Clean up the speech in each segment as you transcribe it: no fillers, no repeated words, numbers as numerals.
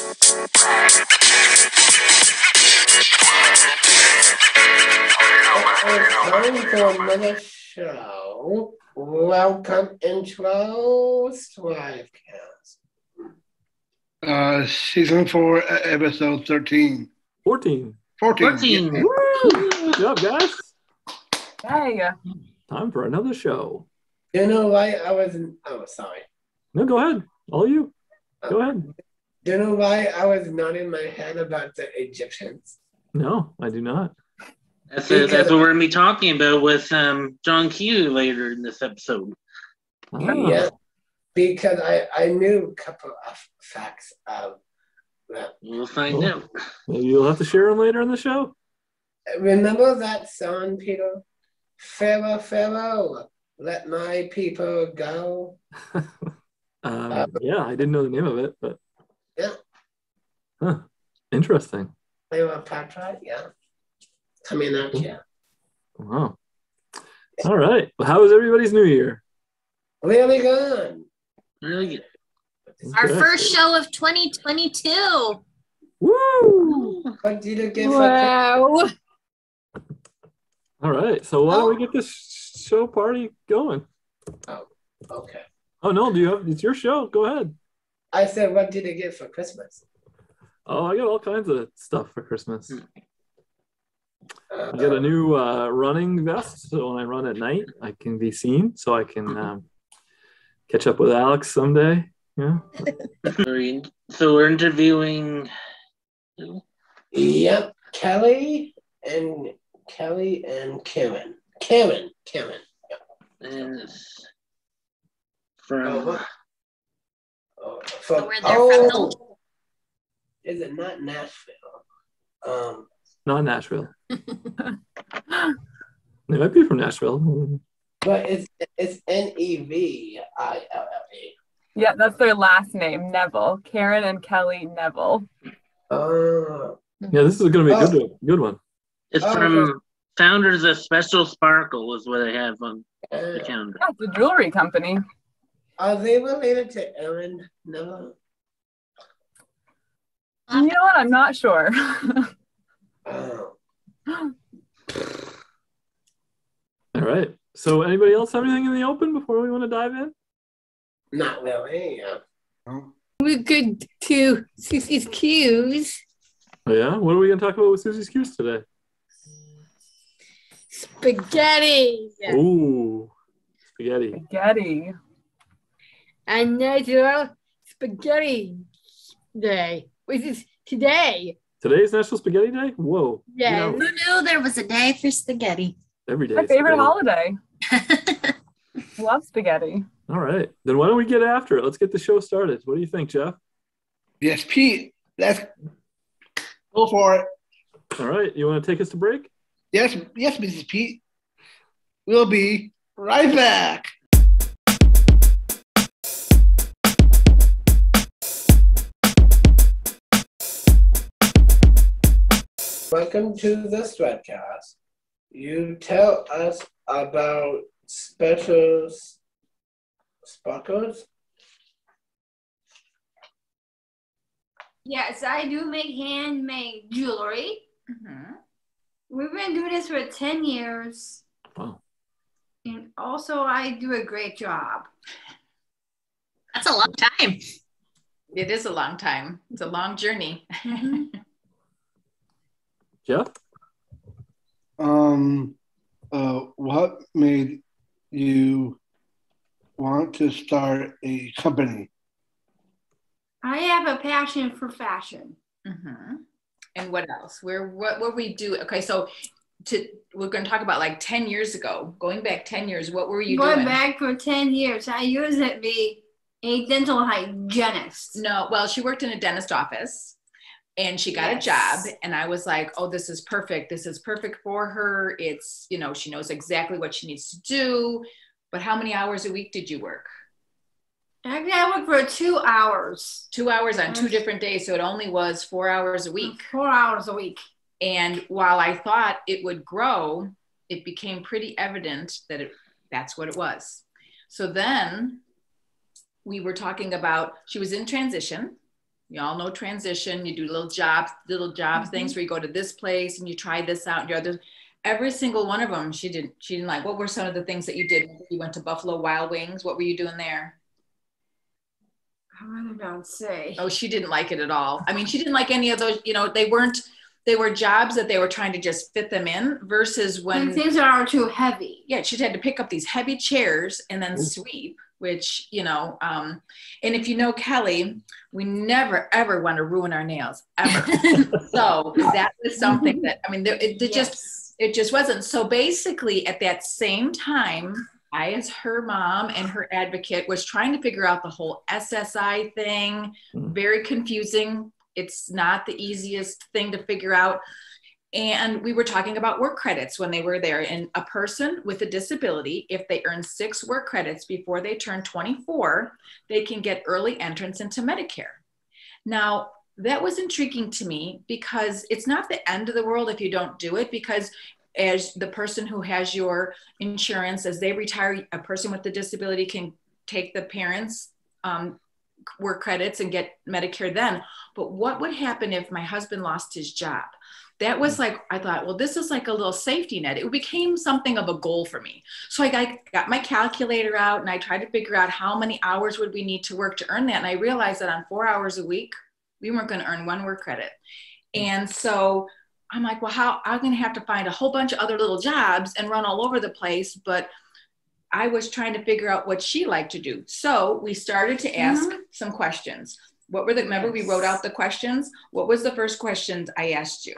Time for another show. Welcome into STRIVECast. Season 4, episode 13. 14. 14. Woo! Good job, guys. Hey. Time for another show. You know why I wasn't... Oh, sorry. No, go ahead. All you. Go ahead. Do you know why I was nodding my head about the Egyptians? No, I do not. That's what we're going to be talking about with John Q later in this episode. Ah. Yeah, because I knew a couple of facts of that. We'll find out. Maybe you'll have to share them later in the show. Remember that song, Peter? Pharaoh, Pharaoh, let my people go. Yeah, I didn't know the name of it, but Yeah. Huh. Interesting. Cleopatra, yeah. Coming up, yeah. Wow. All right. Well, how was everybody's New Year? Really good. Really good. Our Okay. first show of 2022. Woo! What did you get Wow. All right. So why don't we get this show party going? for Okay. Oh no, it's your show. Go ahead. I said, what did you get for Christmas? Oh, I got all kinds of stuff for Christmas. I got a new running vest, so when I run at night, I can be seen, so I can catch up with Alex someday. Yeah. So we're interviewing who? Yep, Kelly and Karen. Karen. And it's from So where they're from, though? Is it not Nashville? Not Nashville. They might be from Nashville. But it's Neville. Yeah, that's their last name, Neville. Karen and Kelly Neville. Oh. Yeah, this is going to be a good one. It's from Founders of Special Sparkle is what I have on the calendar. Yeah, it's a jewelry company. Are they related to Aaron Neville? You know what? I'm not sure. Oh. All right. So anybody else have anything in the open before we want to dive in? Not really. We're good to Susie's Q's. Oh, yeah? What are we going to talk about with Susie's Q's today? Spaghetti. Ooh, spaghetti. Spaghetti. And National Spaghetti Day. Which is today. Today's National Spaghetti Day? Whoa. Yes. Who knew there was a day for spaghetti? Every day. My is favorite spaghetti. holiday. Love spaghetti. All right. Then why don't we get after it? Let's get the show started. What do you think, Jeff? Yes, Pete. Let's go for it. All right. You want to take us to break? Yes, Mrs. Pete. We'll be right back. Welcome to the STRIVECast. You tell us about special sparkles. Yes, I do make handmade jewelry. Mm-hmm. We've been doing this for 10 years. Wow. And also, I do a great job. That's a long time. It is a long time. It's a long journey. Jeff? What made you want to start a company? I have a passion for fashion. Mm-hmm. And what else? What we do? Okay, so we're going to talk about like 10 years ago. Going back 10 years, what were you doing? Going back for 10 years, I used to be a dental hygienist. No, well, she worked in a dentist office. And she got a job, and I was like, oh, this is perfect. This is perfect for her. It's, she knows exactly what she needs to do. But how many hours a week did you work? Actually, I worked for 2 hours. 2 hours on 2 different days. So it only was 4 hours a week. 4 hours a week. And while I thought it would grow, it became pretty evident that that's what it was. So then we were talking about, she was in transition. You all know transition. You do little jobs things where you go to this place and you try this out. Every single one of them, she didn't like. What were some of the things that you did? You went to Buffalo Wild Wings. What were you doing there? I really don't say. Oh, she didn't like it at all. I mean, she didn't like any of those, they were jobs that they were trying to just fit them in versus when things are too heavy. Yeah, she'd had to pick up these heavy chairs and then sweep, which, and if you know Kelly, we never, ever want to ruin our nails, ever. So that was something that, it just wasn't. So basically at that same time, I, as her mom and her advocate, was trying to figure out the whole SSI thing. Very confusing. It's not the easiest thing to figure out. And we were talking about work credits when they were there. And a person with a disability, if they earn 6 work credits before they turn 24, they can get early entrance into Medicare. Now, that was intriguing to me because it's not the end of the world if you don't do it, because as the person who has your insurance, as they retire, a person with a disability can take the parents' work credits and get Medicare then. But what would happen if my husband lost his job? That was like, I thought, well, this is like a little safety net. It became something of a goal for me. So I got my calculator out and I tried to figure out how many hours would we need to work to earn that. And I realized that on 4 hours a week, we weren't going to earn 1 work credit. And so I'm like, well, I'm going to have to find a whole bunch of other little jobs and run all over the place. But I was trying to figure out what she liked to do. So we started to ask some questions. Remember we wrote out the questions? What was the first questions I asked you?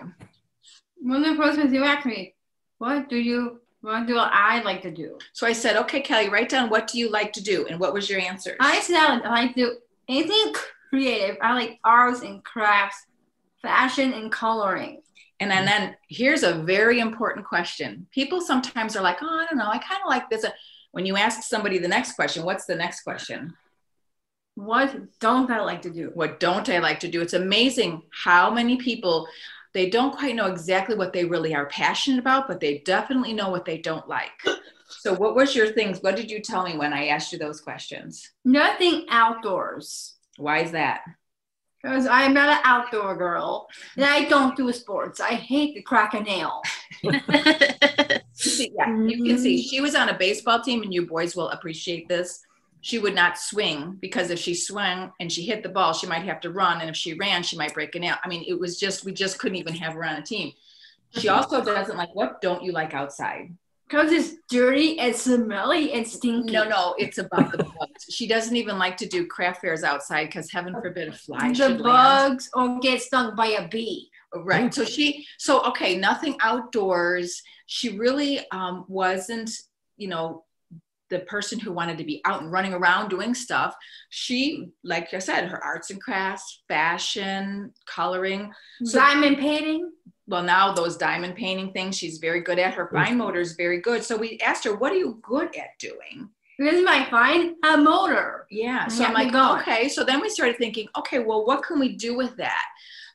One of the first questions you asked me, what do I like to do? So I said, okay, Kelly, write down, what do you like to do? And what was your answer? I said I like to do anything creative. I like arts and crafts, fashion and coloring. And then here's a very important question. People sometimes are like, oh, I don't know, I kind of like this. When you ask somebody the next question, what's the next question? What don't I like to do? What don't I like to do? It's amazing how many people, they don't quite know exactly what they really are passionate about, but they definitely know what they don't like. So what was your things? What did you tell me when I asked you those questions? Nothing outdoors. Why is that? Because I'm not an outdoor girl and I don't do sports. I hate to crack a nail. You can see she was on a baseball team, and you boys will appreciate this. She would not swing because if she swung and she hit the ball, she might have to run. And if she ran, she might break a nail. I mean, we just couldn't even have her on a team. She also doesn't like, what don't you like outside? Because it's dirty and smelly and stinky. No, it's about the bugs. She doesn't even like to do craft fairs outside because heaven forbid a fly the bugs or get stung by a bee. Right. So okay, nothing outdoors. She really wasn't, the person who wanted to be out and running around doing stuff. She, like I said, her arts and crafts, fashion, coloring. Diamond painting. Well, now those diamond painting things, she's very good at. Her fine motor is very good. So we asked her, what are you good at doing? This is my fine motor. Yeah. So I'm like, okay. So then we started thinking, okay, well, what can we do with that?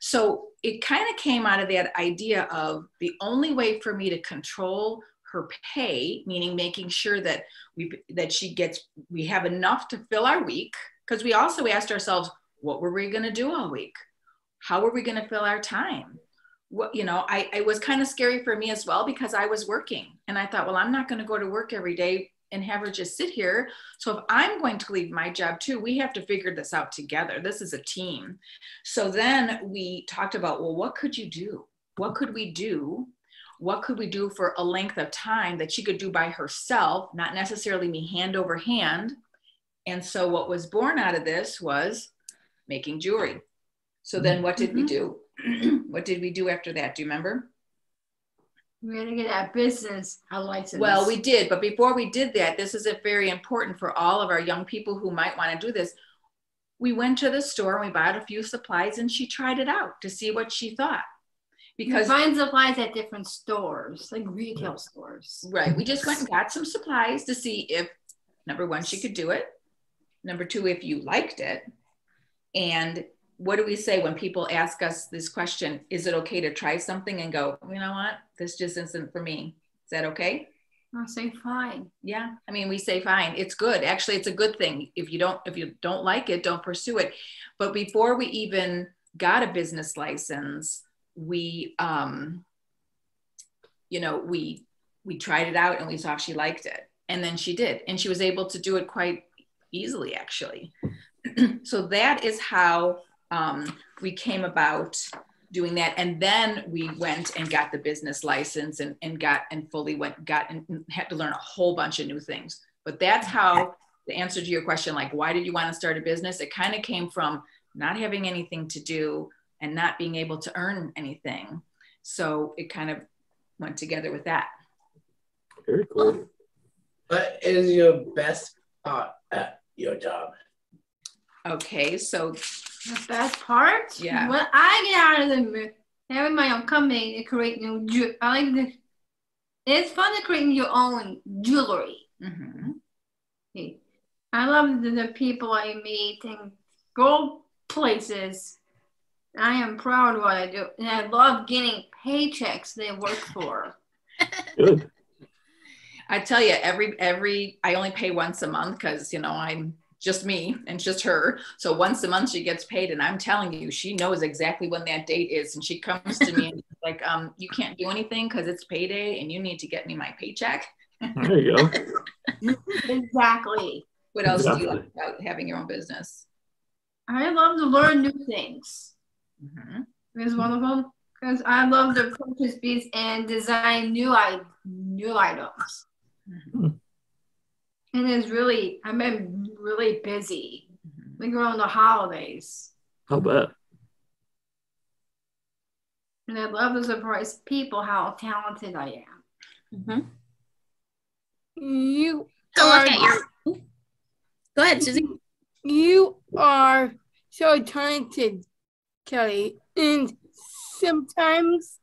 So it kind of came out of that idea of the only way for me to control her pay, meaning making sure that we have enough to fill our week. Because we also asked ourselves, what were we going to do all week? How were we going to fill our time? It was kind of scary for me as well because I was working and I thought, well, I'm not going to go to work every day and have her just sit here. So if I'm going to leave my job too, we have to figure this out together. This is a team. So then we talked about, well, what could you do? What could we do? What could we do for a length of time that she could do by herself, not necessarily me hand over hand? And so what was born out of this was making jewelry. So then what did we do? What did we do after that? Do you remember? We had to get that business a license. Well, we did. But before we did that, this is very important for all of our young people who might want to do this. We went to the store and we bought a few supplies and she tried it out to see what she thought. Because you find supplies at different stores, like retail stores. Right. We just went and got some supplies to see if, number one, she could do it. Number two, if you liked it. And what do we say when people ask us this question? Is it okay to try something and go, you know what? This just isn't for me. Is that okay? I'll say fine. Yeah, I mean, we say fine. It's good. Actually, it's a good thing. If you don't like it, don't pursue it. But before we even got a business license, we we tried it out and we saw she liked it, and then she did, and she was able to do it quite easily, actually. So that is how we came about doing that. And then we went and got the business license and had to learn a whole bunch of new things. But that's how, the answer to your question, like, why did you want to start a business? It kind of came from not having anything to do and not being able to earn anything. So it kind of went together with that. Very cool. What is your best part at your job? Okay, so The best part? Yeah. When I get out of the having my own company to create new it's fun to create your own jewelry. Mm-hmm. Okay. I love the people I meet and go places. I am proud of what I do, and I love getting paychecks they work for. Good. I tell you, I only pay once a month because, I'm just me and just her. So once a month she gets paid, and I'm telling you, she knows exactly when that date is. And she comes to me and she's like, you can't do anything because it's payday and you need to get me my paycheck. There you go. Exactly. What else do you like about having your own business? I love to learn new things. Mm-hmm. It's one of them because I love to purchase beads and design new items. Mm-hmm. And I've been really busy, like around the holidays. I'll bet. And I love to surprise people how talented I am. Mm-hmm. You So are, look at your. Go ahead, Susie. you are so talented, Kelly. And sometimes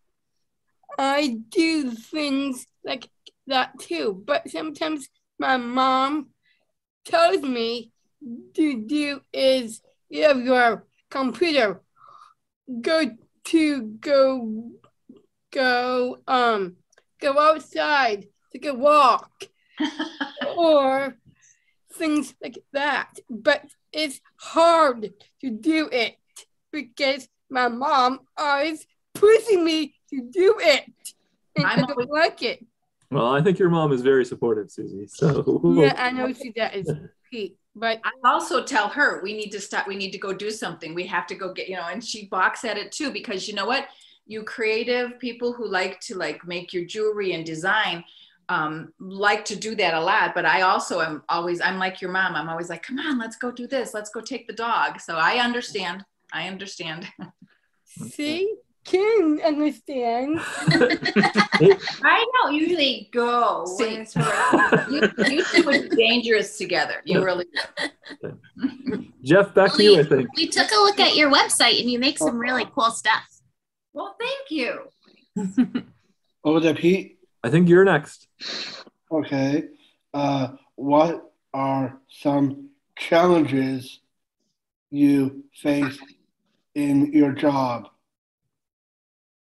I do things like that too. But sometimes my mom tells me to do is you have your computer, go outside, take a walk, or things like that. But it's hard to do it because my mom always pushing me to do it, and I don't like it. Well, I think your mom is very supportive, Susie. So Yeah, I know she does, Pete. But I also tell her we need to stop. We need to go do something. We have to go get, and she balks at it too, because you know what? You creative people who like to make your jewelry and design like to do that a lot. But I also I'm like your mom. I'm always like, come on, let's go do this. Let's go take the dog. So I understand. see, Karen understands. I don't usually go when it's you two would be dangerous together. You really do. Jeff, back to you, I think. We took a look at your website and you make some really cool stuff. Well, thank you. What was that, Pete? I think you're next. Okay. What are some challenges you face in your job?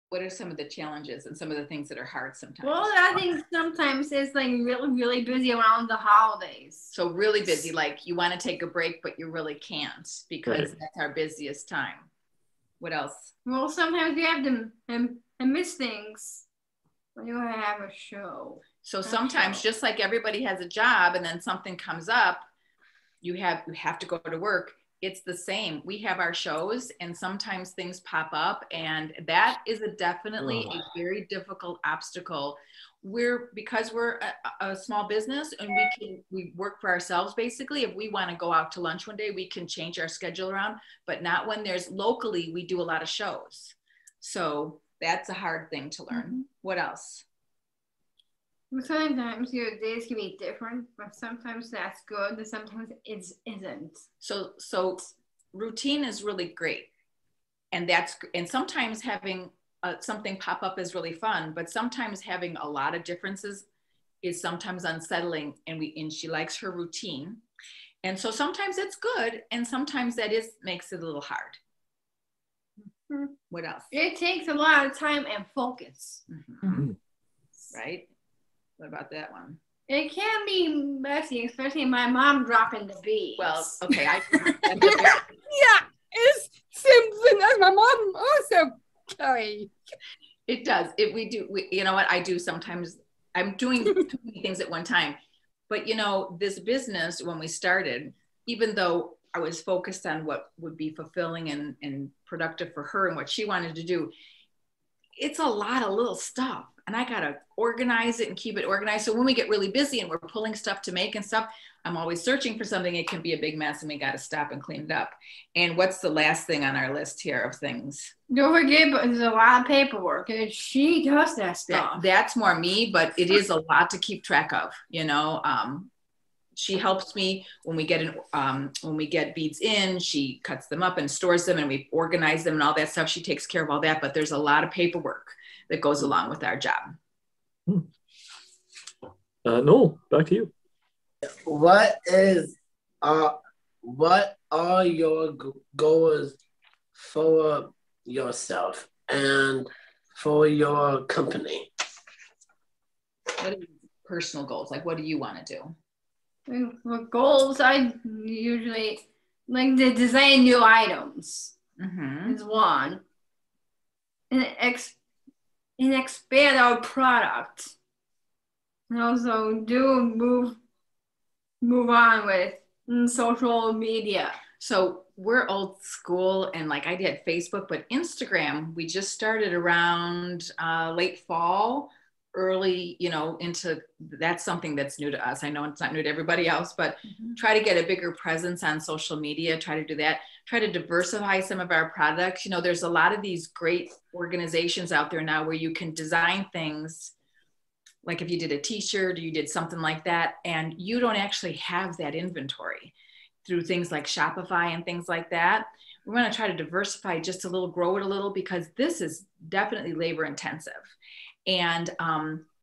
What are some of the challenges and some of the things that are hard sometimes? Well, I think sometimes it's really, really busy around the holidays. So really busy, like you want to take a break, but you really can't because Right. that's our busiest time. What else? Well, sometimes you have to miss things when you have a show. So sometimes, just like everybody has a job and then something comes up, you have to go to work. It's the same. We have our shows and sometimes things pop up, and that is definitely a very difficult obstacle. Because we're a small business and we work for ourselves basically. If we want to go out to lunch one day, we can change our schedule around, but not when locally we do a lot of shows. So that's a hard thing to learn. Mm-hmm. What else? Sometimes your days can be different, but sometimes that's good and sometimes it isn't. So routine is really great. And sometimes having something pop up is really fun, but sometimes having a lot of differences is sometimes unsettling, and she likes her routine. And so sometimes it's good, and sometimes makes it a little hard. Mm-hmm. What else? It takes a lot of time and focus. Mm-hmm. Right? What about that one? It can be messy, especially my mom dropping the beads. Well, okay. Yeah, it's something as my mom also carry. It does. You know what? I do sometimes. I'm doing too many things at one time. But, you know, this business, when we started, even though I was focused on what would be fulfilling and productive for her and what she wanted to do, it's a lot of little stuff. And I got to organize it and keep it organized. So when we get really busy and we're pulling stuff to make and stuff, I'm always searching for something. It can be a big mess and we got to stop and clean it up. And what's the last thing on our list here of things? Don't forget, but there's a lot of paperwork and she does that stuff. That's more me, but it is a lot to keep track of, you know. She helps me when we get beads in, she cuts them up and stores them and we organize them and all that stuff. She takes care of all that, but there's a lot of paperwork that goes along with our job. Noel, back to you. What are your goals for yourself and for your company? What are your personal goals? Like, what do you want to do? For goals, I usually like to design new items. Is one. And expand our product. And also move on with social media. So we're old school and like I did Facebook, but Instagram, we just started around late fall, early, you know, into that's something that's new to us. I know it's not new to everybody else, but try to get a bigger presence on social media, try to do that, try to diversify some of our products. You know, there's a lot of these great organizations out there now where you can design things like if you did a t-shirt or you did something like that, and you don't actually have that inventory through things like Shopify and things like that. We want to try to diversify just a little, grow it a little, because this is definitely labor intensive. And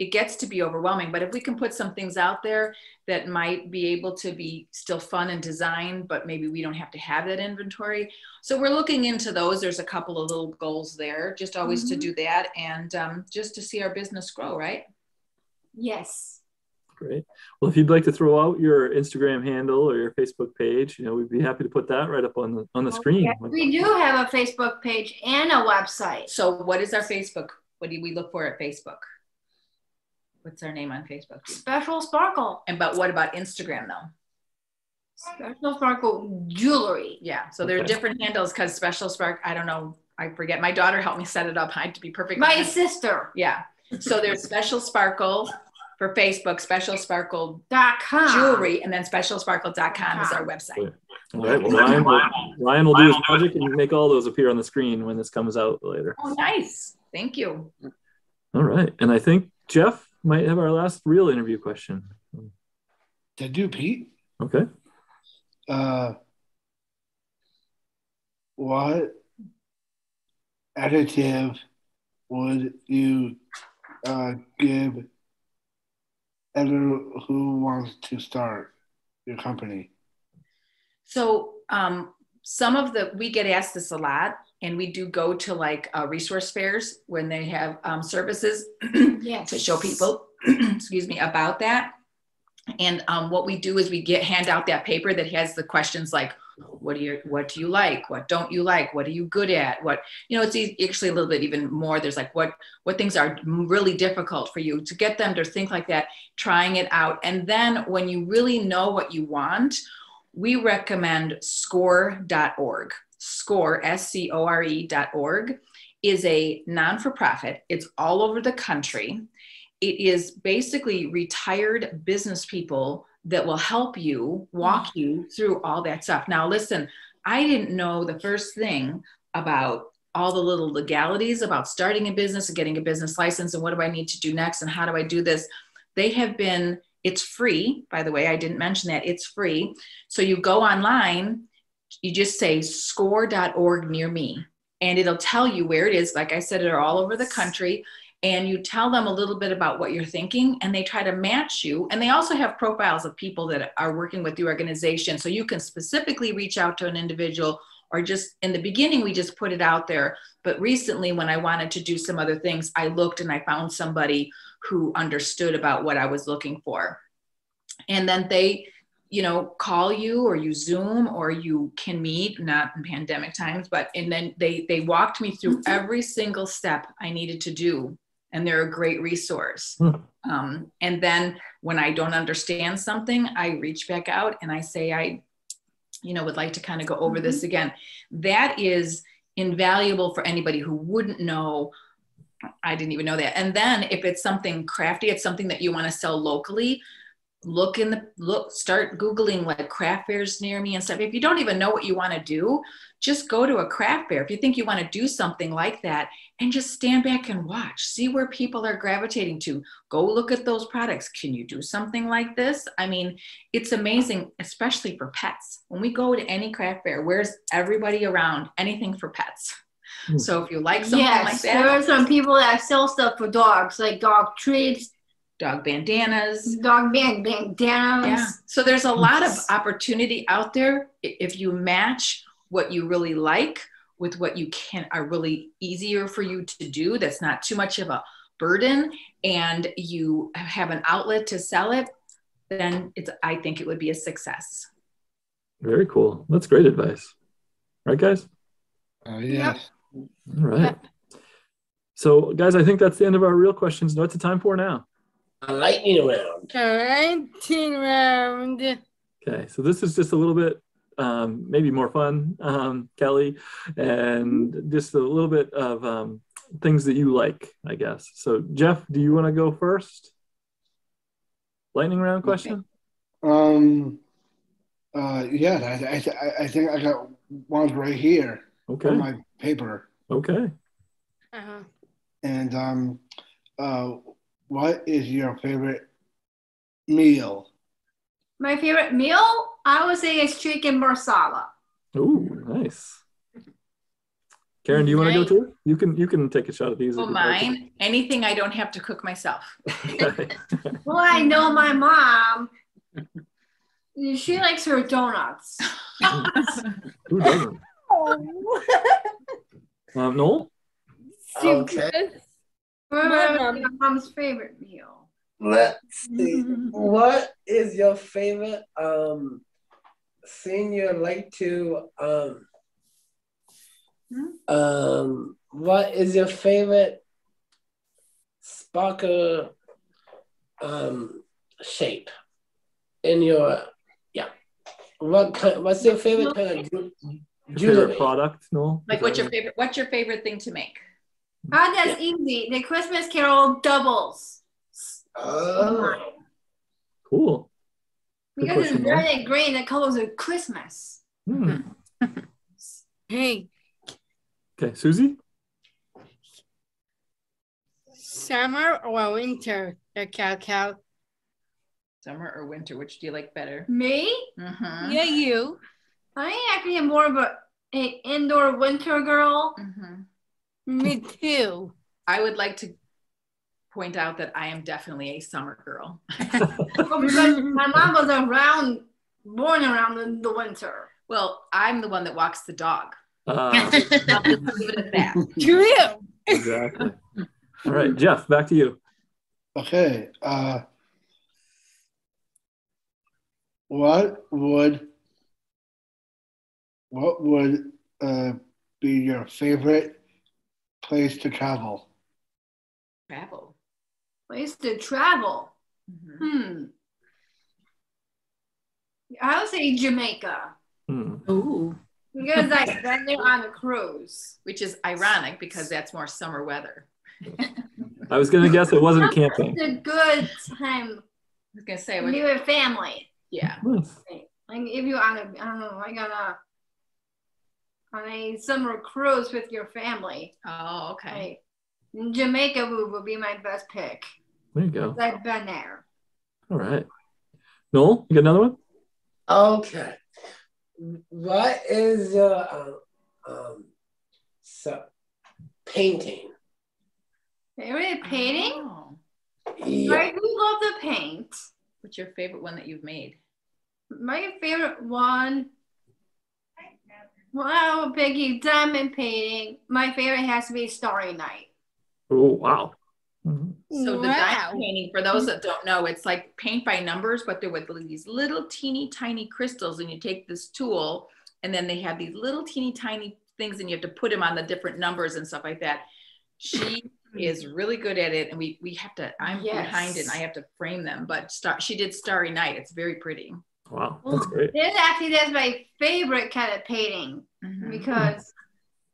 it gets to be overwhelming, but if we can put some things out there that might be able to be still fun and design, but maybe we don't have to have that inventory. So we're looking into those. There's a couple of little goals there, just always to do that and just to see our business grow, right? Yes. Great. Well, if you'd like to throw out your Instagram handle or your Facebook page, you know, we'd be happy to put that right up on the screen. Yes, we do have a Facebook page and a website. So what is our Facebook? What do we look for at Facebook? What's our name on Facebook? Special Sparkle. But what about Instagram though? Special Sparkle Jewelry. Yeah. So there are different handles because Special Spark, I don't know. I forget. My daughter helped me set it up. I had to be perfect. My sister. Yeah. So there's Special Sparkle for Facebook, specialsparkle.com jewelry, and then specialsparkle.com is our website. All right. Well, Ryan will do his magic and make all those appear on the screen when this comes out later. Oh, nice. Thank you. All right. And I think Jeff might have our last real interview question. To do, Pete. Okay. What adjective would you give everyone who wants to start your company? So we get asked this a lot, and we do go to like resource fairs when they have services yes. to show people, excuse me, about that. And what we do is we hand out that paper that has the questions like, what do you like? What don't you like? What are you good at? What, it's actually a little bit even more. There's like, what things are really difficult for you, to get them to think like that, trying it out. And then when you really know what you want, we recommend score.org. Score, SCORE.org, is a non-for-profit. It's all over the country. It is basically retired business people that will help you, walk you through all that stuff. Now, listen, I didn't know the first thing about all the little legalities about starting a business and getting a business license and what do I need to do next and how do I do this. It's free, by the way, I didn't mention that, it's free. So you go online, you just say score.org near me, and it'll tell you where it is. Like I said, they're all over the country. And you tell them a little bit about what you're thinking, and they try to match you. And they also have profiles of people that are working with the organization. So you can specifically reach out to an individual, or just in the beginning, we just put it out there. But recently, when I wanted to do some other things, I looked and I found somebody who understood about what I was looking for. And then they, call you, or you Zoom, or you can meet, not in pandemic times, and then they walked me through every single step I needed to do. And they're a great resource. And then when I don't understand something, I reach back out and I say, I would like to kind of go over this again. That is invaluable for anybody who wouldn't know. I didn't even know that. And then if it's something crafty, it's something that you want to sell locally, start Googling like craft fairs near me and stuff. If you don't even know what you want to do, just go to a craft fair. If you think you want to do something like that, and just stand back and watch, see where people are gravitating to. Go look at those products. Can you do something like this? I mean, it's amazing, especially for pets. When we go to any craft fair, where's everybody around? Anything for pets. So if you like something like that. There are some people that sell stuff for dogs, like dog treats, dog bandanas. Yeah. So there's a lot of opportunity out there if you match what you really like with what you are really easier for you to do. That's not too much of a burden, and you have an outlet to sell it. Then I think it would be a success. Very cool. That's great advice. Right, guys? Yes. All right. So, guys, I think that's the end of our real questions. What's the time for now? A lightning round. Lightning round. Okay, so this is just a little bit maybe more fun, Kelly, and just a little bit of things that you like, I guess. So, Jeff, do you want to go first? Lightning round question? Yeah, I think I got one right here on my paper. Okay. And what is your favorite meal? My favorite meal, I would say, is chicken marsala. Ooh, nice. Karen, do you want to go too? You can take a shot at these. Well, mine, anything I don't have to cook myself. Well, I know my mom. She likes her donuts. Who doesn't? Noel? Okay. My mom's favorite meal. Let's see. What is your favorite thing you like to what is your favorite sparkle shape in your what's your favorite kind of jewelry product, Noel? Like what's your favorite thing to make? Oh, that's easy. The Christmas Carol doubles. Oh. Cool. Because it's red and green, the colors of Christmas. Hey. Okay, Susie? Summer or winter, the cow. Summer or winter, which do you like better? Me? Mm-hmm. Yeah, you. I actually am more of an indoor winter girl. Mm-hmm. Me too. I would like to point out that I am definitely a summer girl. Well, because my mom was born around the winter. Well, I'm the one that walks the dog. I'll just leave it at that. True. Exactly. All right, Jeff, back to you. Okay. What would be your favorite place to travel? Travel. Place to travel. Mm-hmm. I would say Jamaica. Ooh. Because I've been there on a cruise. Which is ironic because that's more summer weather. I was going to guess it wasn't camping. It's a good time. I was going to say. When you're with family. Yeah. Nice. Like if you're on a summer cruise with your family. Oh, okay. Like, Jamaica would be my best pick. There you go. I've been there. All right. Noel, you got another one? Okay. What is your painting? Favorite painting? Oh. Yeah. I do love the paint. What's your favorite one that you've made? My favorite one, well, Peggy, diamond painting. My favorite has to be Starry Night. Oh, wow. So the Wow. diamond painting, for those that don't know, it's like paint by numbers, but they're with these little teeny tiny crystals, and you take this tool, and then they have these little teeny tiny things, and you have to put them on the different numbers and stuff like that. She is really good at it, and we have to. I'm behind it, and I have to frame them. But she did Starry Night. It's very pretty. Wow, that's great. That's my favorite kind of painting because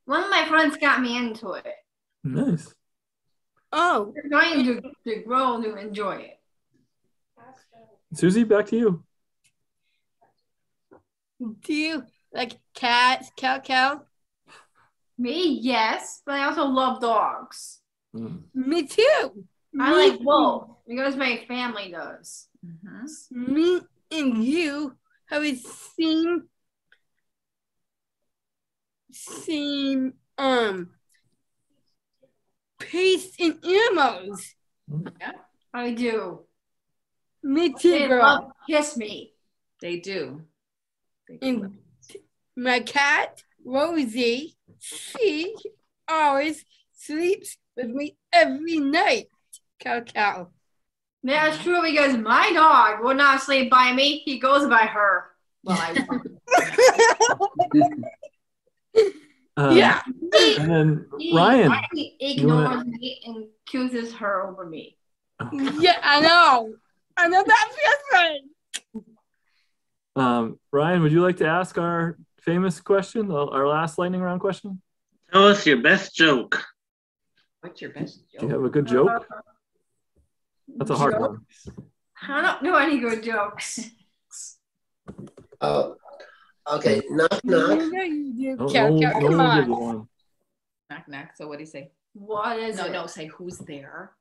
one of my friends got me into it. Nice. Oh, We're trying to grow to enjoy it. Susie, back to you. do you like cats, cow? Me, yes, but I also love dogs. Me too. I like both because my family does. Me and you have the same taste in animals. Yeah, I do. Me too, They girl. love to kiss me. they do. And my cat, Rosie, she always sleeps with me every night. Cow. That's true because my dog will not sleep by me. He goes by her. Well, I Yeah. And then Ryan. He ignores me and chooses her over me. Yeah, I know that feels right. Ryan, would you like to ask our famous question, our last lightning round question? Tell us your best joke. What's your best joke? Do you have a good joke? That's a hard one. I don't know any good jokes. Oh, okay. Knock, knock. Cow, No, come we'll give you on. one. Knock, knock. So what do you say? What is it? No, say who's there.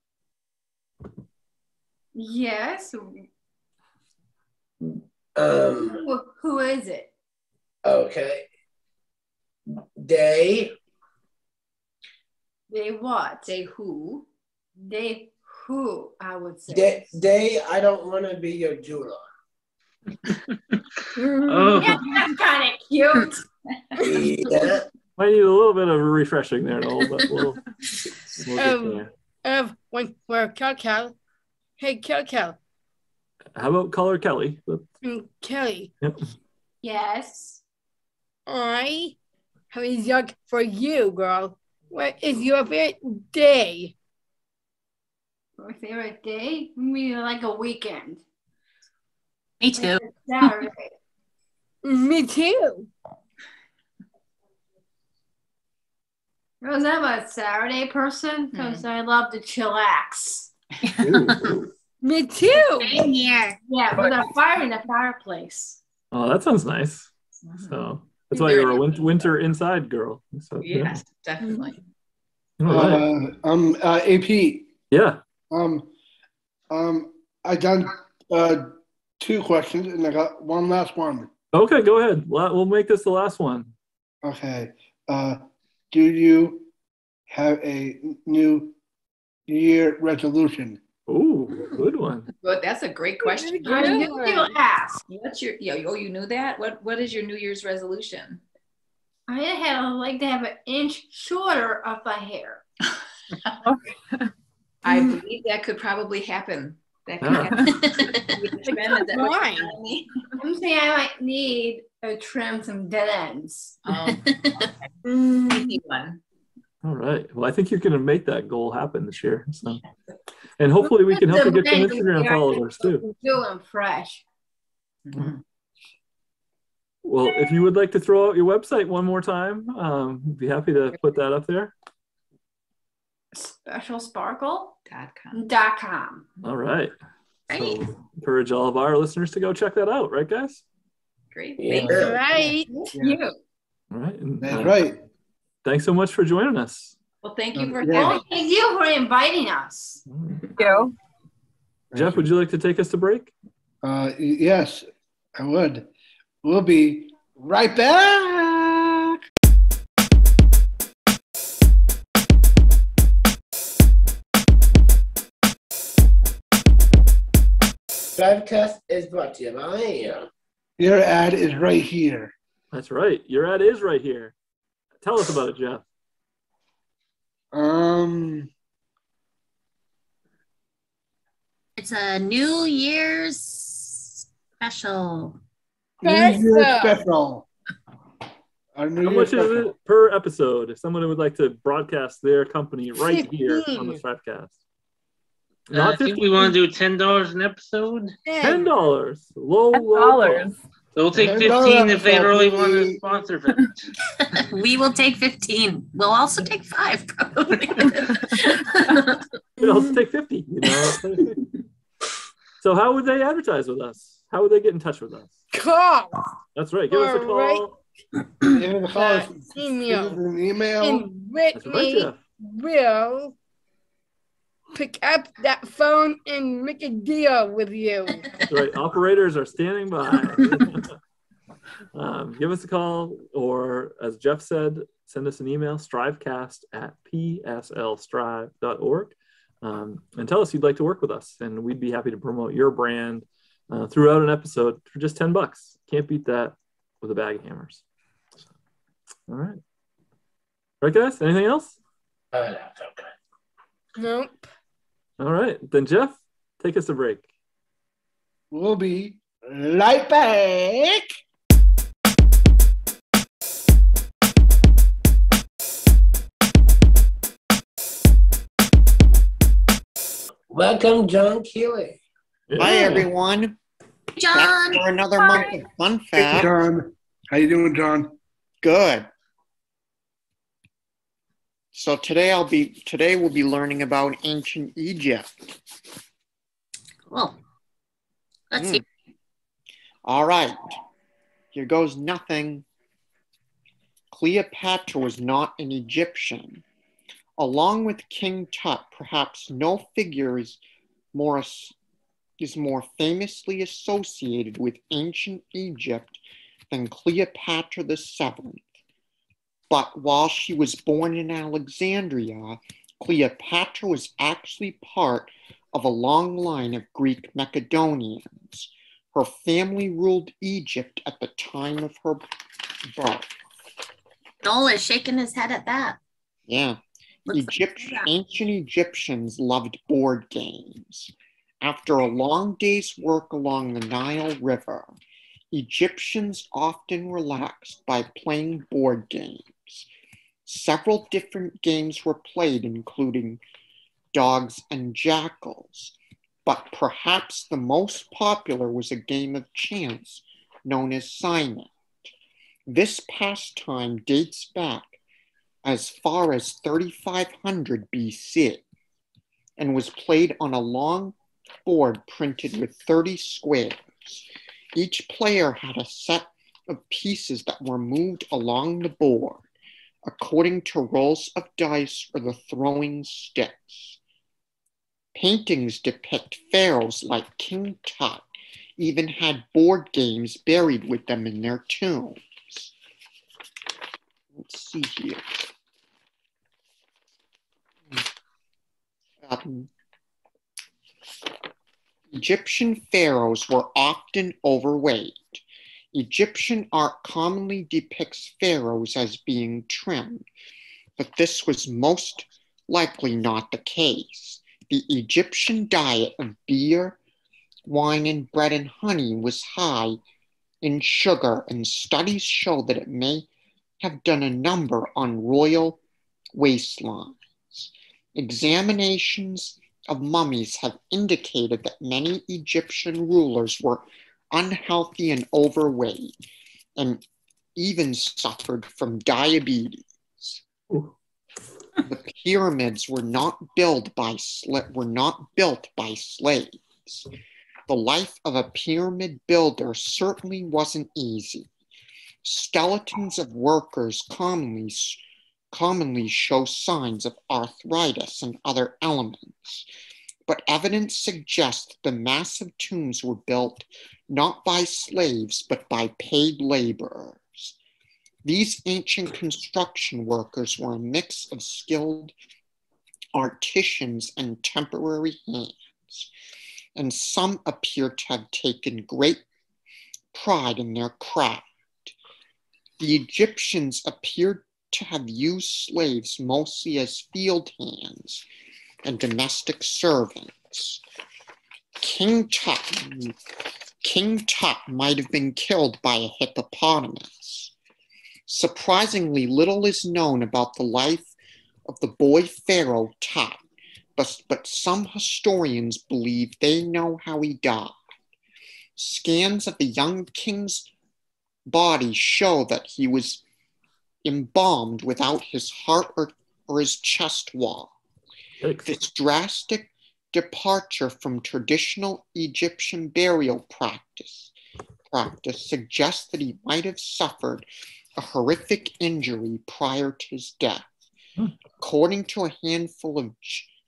Yes. Who is it? Okay. They what? Say who. They who, I would say. they I don't want to be your jeweler. Oh, Yeah, that's kind of cute. Yeah. Might need a little bit of a refreshing there, Noel, but we'll get there. When we're cow. Hey, cow. How about Color Kelly? Kelly, Yep. Yes. I have a joke for you, girl. What is your favorite day? My favorite day? Maybe like a weekend. Me too. Saturday. Me too. Because I'm a Saturday person because I love to chillax. Me too. Same here. Yeah, with a fire in the fireplace. Oh, that sounds nice. So that's why you're a winter inside girl. So, Yes, definitely. All right. I'm AP. Yeah. I done 2 questions and I got one last one. Okay, go ahead. We'll make this the last one. Okay. Do you have a new year resolution? Ooh, good one. But that's a great question. I knew you ask. What's your you knew that? What is your New Year's resolution? I like to have an inch shorter of my hair. I believe that could probably happen. That could happen. Why? I'm saying I might need to trim some dead ends. Easy one. All right. Well, I think you're going to make that goal happen this year. So, and hopefully we can help you get some Instagram followers too. Doing fresh. Well, if you would like to throw out your website one more time, I'd be happy to put that up there. SpecialSparkle.com. All right. So encourage all of our listeners to go check that out, right, guys? Great. Yeah. Right. You. All right. And, That's right. Thanks so much for joining us. Well, thank you for Yeah. having us. Thank you for inviting us. Thank you. Jeff, would you like to take us to break? Yes, I would. We'll be right back. STRIVECast is brought to you by Your ad is right here. That's right. Your ad is right here. Tell us about it, Jeff. It's a New Year's special. New Year's Special. special. Our New How Year's much is special. it per episode? If someone would like to broadcast their company right here on the 15. STRIVECast. I Not think we want to do $10 an episode. $10. Low $10. So we'll take $10 15 if they episode, really want to please. sponsor it. We will take 15. We'll also take 5 probably. We'd also take 50, you know. So how would they advertise with us? How would they get in touch with us? Call. That's right. Give us a call. Alright. Give us a call. Email. Send us an email. And That's right, Whitney Jeff. will pick up that phone and make a deal with you. That's right. Operators are standing by. Give us a call, or as Jeff said, send us an email, strivecast@pslstrive.org, and tell us you'd like to work with us, and we'd be happy to promote your brand throughout an episode for just $10. Can't beat that with a bag of hammers. All right. Right, guys? Anything else? That's okay. Nope. All right. Then, Jeff, take us a break. We'll be right back. Welcome, John Keeley. Hi, everyone. Back John. for another month of fun Hey, facts. John. How you doing, John? Good. So today we'll be learning about ancient Egypt. Well, let's see. All right. Here goes nothing. Cleopatra was not an Egyptian. Along with King Tut, perhaps no figure is more famously associated with ancient Egypt than Cleopatra VII. But while she was born in Alexandria, Cleopatra was actually part of a long line of Greek Macedonians. Her family ruled Egypt at the time of her birth. Noel is shaking his head at that. Yeah. Ancient Egyptians loved board games. After a long day's work along the Nile River, Egyptians often relaxed by playing board games. Several different games were played, including dogs and jackals, but perhaps the most popular was a game of chance known as Simon. This pastime dates back as far as 3500 BC and was played on a long board printed with 30 squares. Each player had a set of pieces that were moved along the board according to rolls of dice or the throwing sticks. Paintings depict pharaohs like King Tut even had board games buried with them in their tombs. Let's see here. Egyptian pharaohs were often overweight. Egyptian art commonly depicts pharaohs as being trim, but this was most likely not the case. The Egyptian diet of beer, wine, and bread and honey was high in sugar, and studies show that it may have done a number on royal waistlines. Examinations of mummies have indicated that many Egyptian rulers were unhealthy and overweight, and even suffered from diabetes. Ooh. The pyramids were not built by slaves. The life of a pyramid builder certainly wasn't easy. Skeletons of workers commonly show signs of arthritis and other elements, but evidence suggests the massive tombs were built not by slaves, but by paid laborers. These ancient construction workers were a mix of skilled artisans and temporary hands, and some appear to have taken great pride in their craft. The Egyptians appeared to have used slaves mostly as field hands and domestic servants. King Tut might have been killed by a hippopotamus. Surprisingly, little is known about the life of the boy pharaoh Tut, but some historians believe they know how he died. Scans of the young king's body show that he was embalmed without his heart or his chest wall. This drastic departure from traditional Egyptian burial practice suggests that he might have suffered a horrific injury prior to his death. According to a handful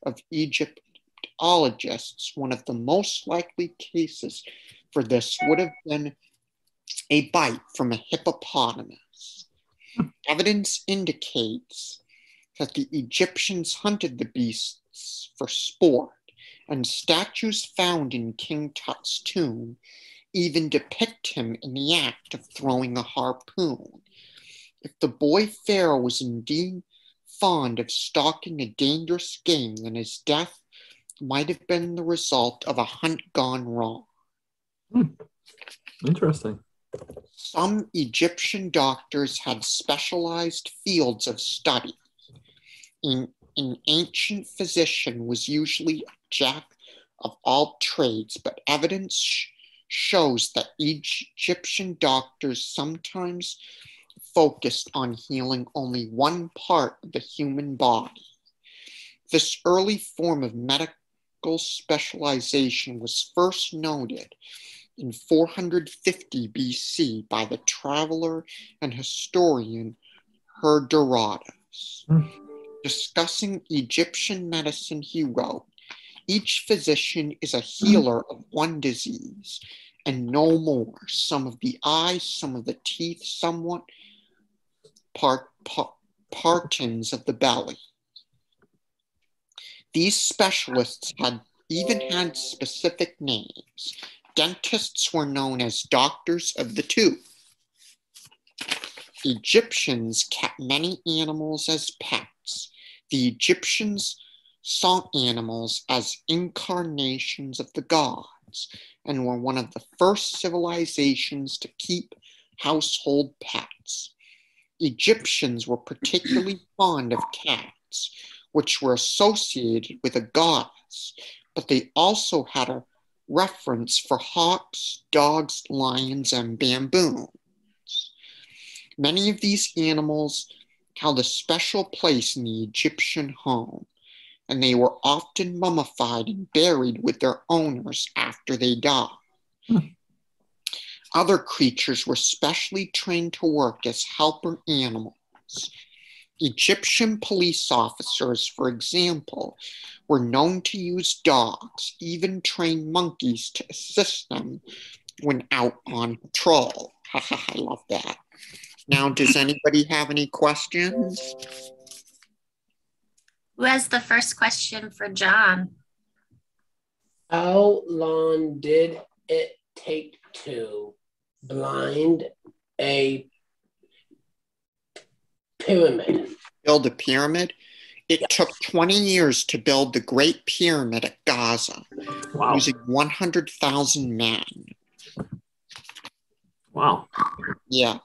of Egyptologists, one of the most likely cases for this would have been a bite from a hippopotamus. Evidence indicates that the Egyptians hunted the beasts for sport, and statues found in King Tut's tomb even depict him in the act of throwing a harpoon. If the boy pharaoh was indeed fond of stalking a dangerous game, then his death might have been the result of a hunt gone wrong. Interesting. Some Egyptian doctors had specialized fields of study. An ancient physician was usually a jack of all trades, but evidence shows that Egyptian doctors sometimes focused on healing only one part of the human body. This early form of medical specialization was first noted in 450 BC by the traveler and historian Herodotus. Discussing Egyptian medicine, he wrote, "Each physician is a healer of one disease, and no more. Some of the eyes, some of the teeth, somewhat partings of the belly." These specialists had specific names. Dentists were known as doctors of the tooth. Egyptians kept many animals as pets. The Egyptians saw animals as incarnations of the gods and were one of the first civilizations to keep household pets. Egyptians were particularly fond of cats, which were associated with a goddess, but they also had a reference for hawks, dogs, lions, and baboons. Many of these animals held a special place in the Egyptian home, and they were often mummified and buried with their owners after they died. Other creatures were specially trained to work as helper animals. Egyptian police officers, for example, were known to use dogs, even trained monkeys to assist them when out on patrol. I love that. Now, does anybody have any questions? Who has the first question for John? How long did it take to blind a pyramid? Build a pyramid? It took 20 years to build the Great Pyramid at Gaza, using 100,000 men. Wow. Yeah.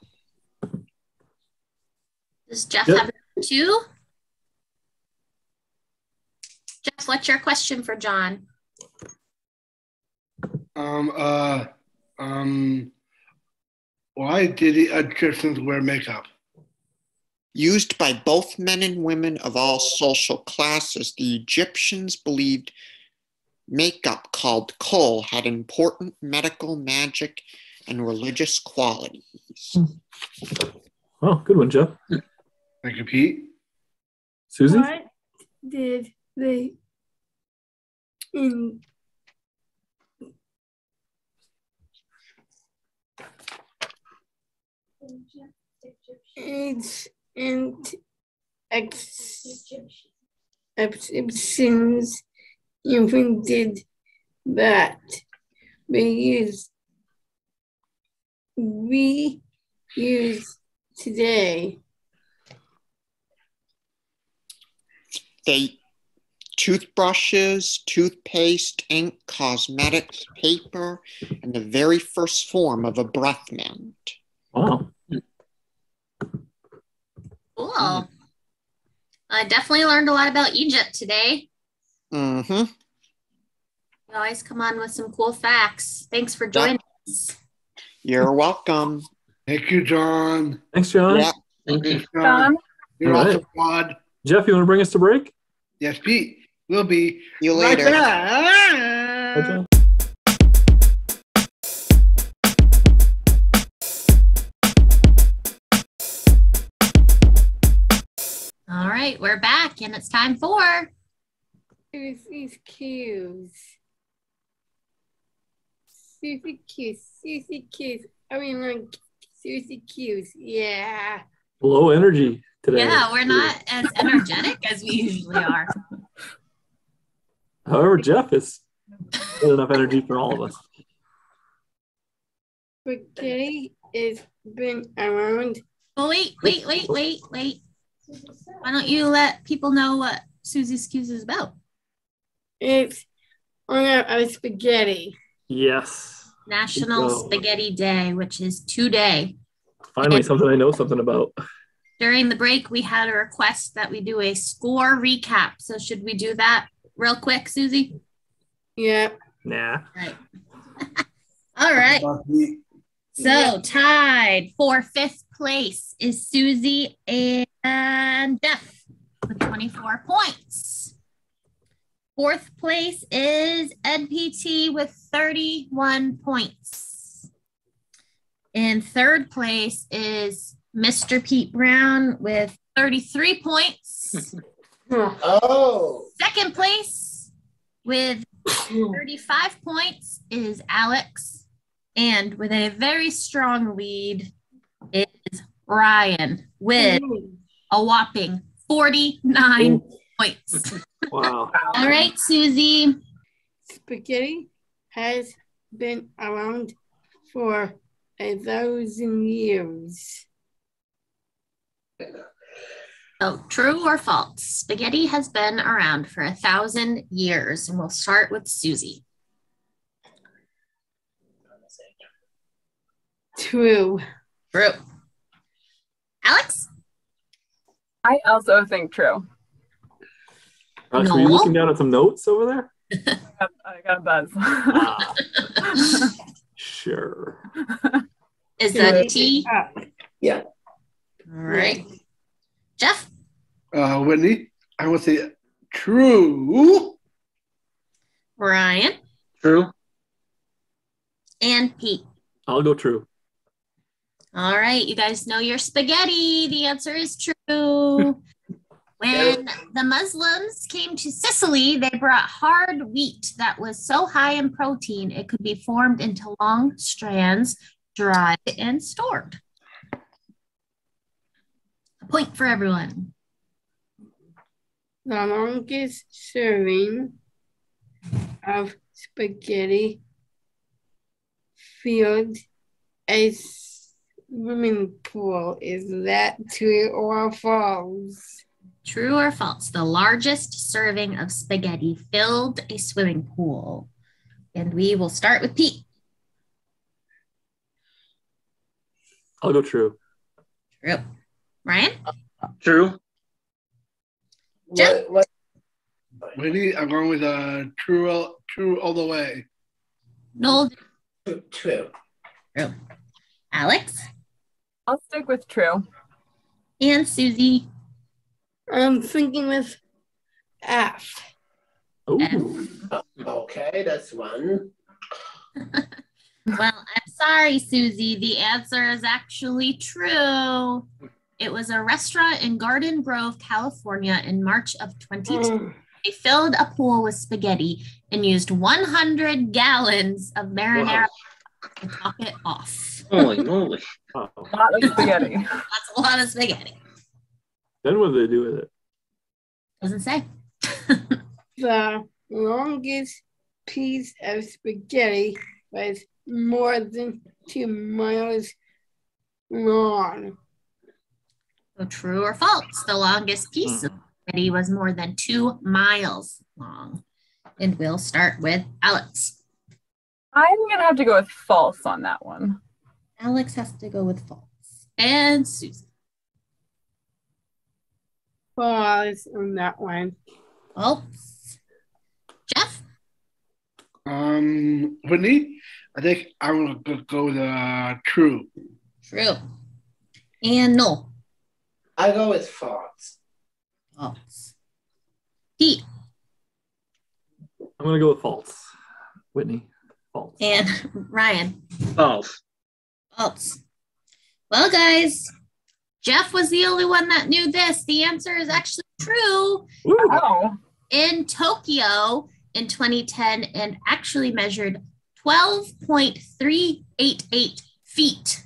Does Jeff have two? Jeff, what's your question for John? Why did the Egyptians wear makeup? Used by both men and women of all social classes, the Egyptians believed makeup, called kohl, had important medical, magic, and religious qualities. Oh, good one, Jeff. Thank you, Pete. Susie? What did they in Egyptians even did that? We use today. They toothbrushes, toothpaste, ink, cosmetics, paper, and the very first form of a breath mint. Wow. Cool. I definitely learned a lot about Egypt today. Mm-hmm. You always come on with some cool facts. Thanks for joining us. You're welcome. Thank you, John. Thanks, John. Yeah. Thank you. John. You're All right. welcome, Rod. Jeff, you want to bring us to break? Yes, Pete. We'll be See you right later. back. Hi, John. All right, we're back, and it's time for Susie's cues. Susie cues. Susie cues. I mean, like Susie cues. Yeah. Low energy today. Yeah, we're not as energetic as we usually are. However, Jeff has got enough energy for all of us. Spaghetti has been around. Oh, wait. Why don't you let people know what Susie's Cues is about? It's on a spaghetti. Yes. National So, Spaghetti Day, which is today. finally, something I know something about. During the break, we had a request that we do a score recap. So should we do that real quick, Susie? Yeah. Nah. Right. All right. So tied for 5th place is Susie and Jeff with 24 points. 4th place is NPT with 31 points. In 3rd place is Mr. Pete Brown with 33 points. Oh. 2nd place with 35 points is Alex. And with a very strong lead is Ryan with a whopping 49 points. Wow. All right, Susie. Spaghetti has been around for 1,000 years. So, true or false? Spaghetti has been around for 1,000 years. And we'll start with Susie. True. True. Alex? I also think true. Alex, were you Noel? looking down at some notes over there? I got a buzz. Ah, sure. Is that a T? Yeah. All right. Jeff? Whitney, I would say true. Ryan? True. And Pete. I'll go true. All right, you guys know your spaghetti. The answer is true. When the Muslims came to Sicily, they brought hard wheat that was so high in protein it could be formed into long strands, dried, and stored. A point for everyone. The longest serving of spaghetti filled a swimming pool. Is that true or false? True or false? The largest serving of spaghetti filled a swimming pool. And we will start with Pete. I'll go true. True. Ryan? True. Jeff? What? Whitney, I'm going with true all the way. Noel? True. True. Alex? I'll stick with true. And Susie? I'm thinking with F. Ooh. Okay, that's one. Well, I'm sorry, Susie. The answer is actually true. It was a restaurant in Garden Grove, California in March of 2020. They filled a pool with spaghetti and used 100 gallons of marinara to top it off. Holy moly. Oh. A lot of spaghetti. That's a lot of spaghetti. Then what do they do with it? Doesn't say. The longest piece of spaghetti was more than 2 miles long. So true or false? The longest piece of spaghetti was more than 2 miles long. And we'll start with Alex. I'm going to have to go with false on that one. Alex has to go with false. And Susie. False on that one. False. Jeff? Whitney, I think I'm going to go with true. True. And Noel? I go with false. False. Pete? I'm going to go with false. Whitney, false. And Ryan? False. False. Well, guys, Jeff was the only one that knew this. The answer is actually true. Oh. In Tokyo in 2010 and actually measured 12.388 feet.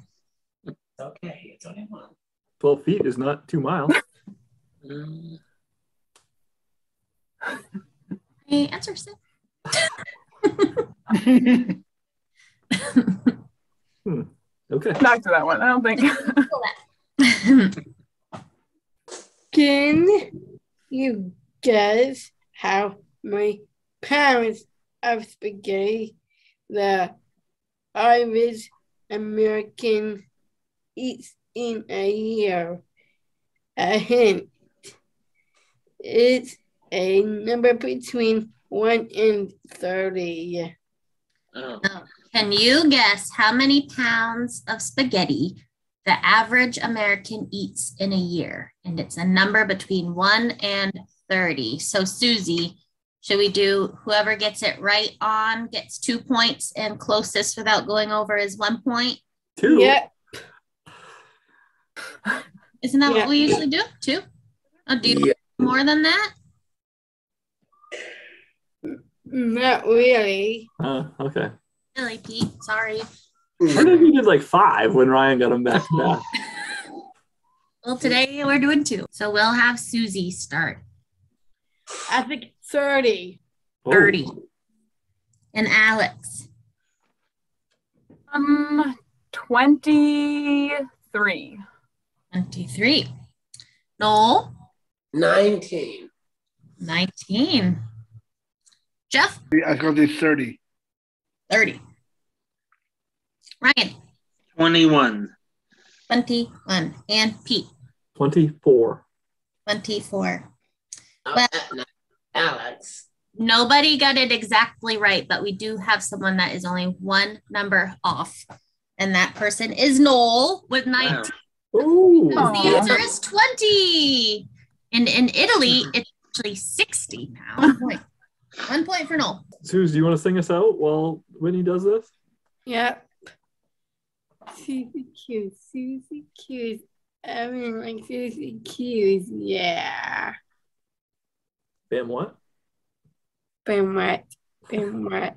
Okay, it's only one. 12 feet is not 2 miles. The answer is Okay. Back to that one. I don't think. Can you guess how many pounds of spaghetti the average American eats in a year? A hint. It's a number between 1 and 30. Oh. Can you guess how many pounds of spaghetti the average American eats in a year? And it's a number between 1 and 30. So Susie, should we do whoever gets it right on gets 2 points and closest without going over is 1 point? 2. Yep. Isn't that Yeah. what we usually do? 2? Oh, do you Yeah. more than that? Not really. Okay. Really, Pete? Sorry. I think we did like 5 when Ryan got them back to back. Well, today we're doing 2. So we'll have Susie start. I think 30. 30. And Alex. 23. 23. Noel. 19. 19. Jeff. I go to 30. 30. Ryan. 21. 21. And Pete. 24. 24. Well, Alex. Nobody got it exactly right, but we do have someone that is only one number off. And that person is Noel with 19. Ooh. The answer is 20. And in Italy, it's actually 60 now. 1 point. 1 point for Noel. Suze, do you want to sing us out while Whitney does this? Yep. Susie Q's. Susie Q's. I mean, like Susie Q's. Yeah. Bam what? Been what? Been what?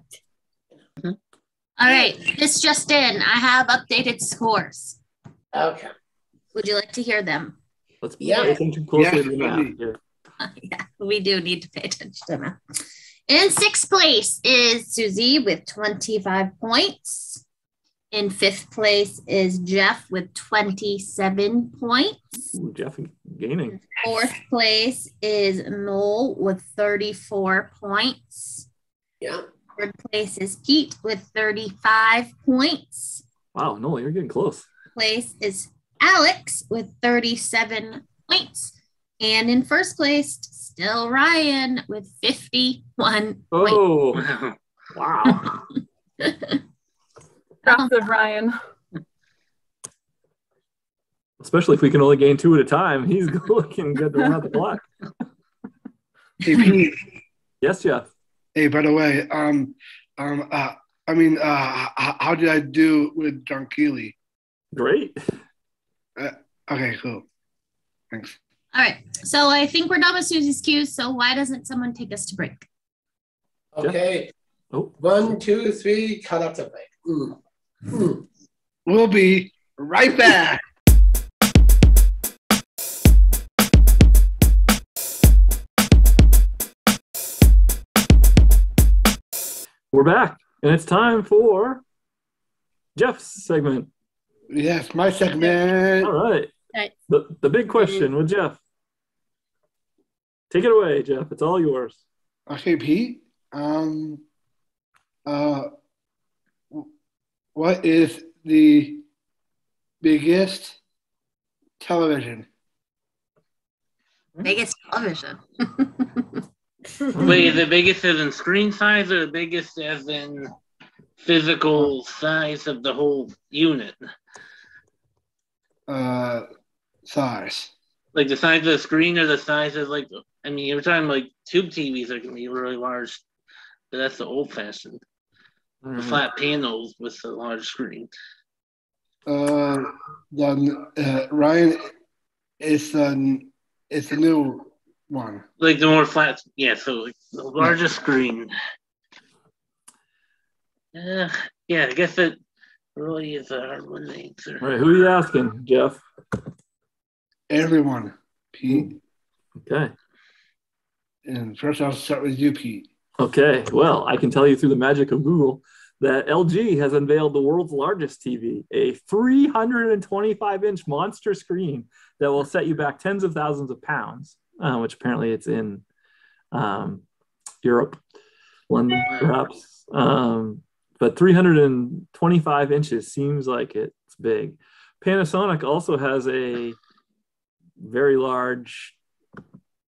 All right. This just in. I have updated scores. Okay. Would you like to hear them? Let's Yeah. pay attention closely Yes, to the map Whitney. here. Yeah, we do need to pay attention to them. In 6th place is Susie with 25 points. In 5th place is Jeff with 27 points. Ooh, Jeff gaining. 4th place is Noel with 34 points. Yeah. 3rd place is Pete with 35 points. Wow, Noel, you're getting close. Place is Alex with 37 points. And in 1st place, still Ryan with 51 points. Oh, Wow. wow. Impressive, Ryan. Especially if we can only gain 2 at a time. He's looking good to run out the clock. Hey, Pete. Yes, Jeff. Hey, by the way, how did I do with John Keeley? Great. Okay, cool. Thanks. All right. So I think we're done with Susie's cues. So why doesn't someone take us to break? Okay. Oh. 1, 2, 3. Cut up the break. We'll be right back. We're back, and it's time for Jeff's segment. Yes, my segment. All right. Right. The big question with Jeff. Take it away, Jeff. It's all yours. Okay, Pete. What is the biggest television? Biggest television. Wait, the biggest as in screen size or the biggest as in physical size of the whole unit? Size. Like the size of the screen or the size of like, I mean, you're talking like tube TVs that can be really large, but that's the old fashioned. The flat panels with the large screen. Ryan, it's the new one. Like the more flat, yeah, so like the larger screen. Yeah, I guess it really is a hard one to answer. All right, who are you asking, Jeff? Everyone, Pete. Okay. And first I'll start with you, Pete. Okay, well, I can tell you through the magic of Google that LG has unveiled the world's largest TV, a 325-inch monster screen that will set you back tens of thousands of pounds, which apparently it's in Europe, London, perhaps. But 325 inches seems like it's big. Panasonic also has a very large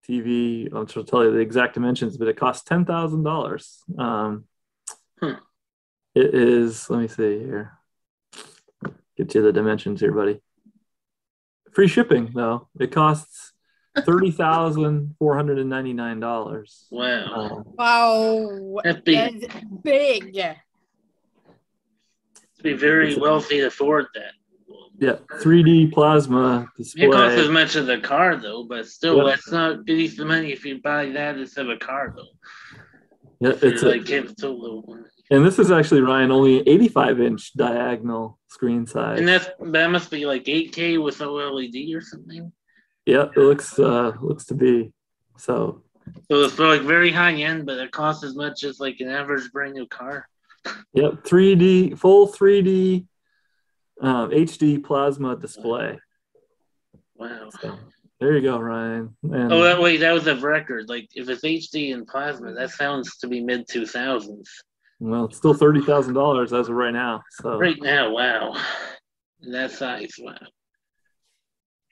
TV. I'll try to tell you the exact dimensions, but it costs $10,000. It is, let me see here. Get you the dimensions here, buddy. Free shipping, though. It costs $30,499. Wow. Wow. That's big. That's big. To be very wealthy to afford that. Yeah, 3D plasma display. It costs as much as a car, though, but still, Yep. that's not good use of money if you buy that instead of a car, though. Yeah, it's like so low. And this is actually, Ryan, only 85-inch diagonal screen size. And that must be like 8K with OLED or something. Yeah, it looks to be so. So it's for like very high end, but it costs as much as like an average brand new car. Yep, 3D, full 3D HD plasma display. Wow. So, there you go, Ryan. And that was a record. Like if it's HD and plasma, that sounds to be mid 2000s. Well, it's still $30,000 as of right now. So right now, wow, that size, wow.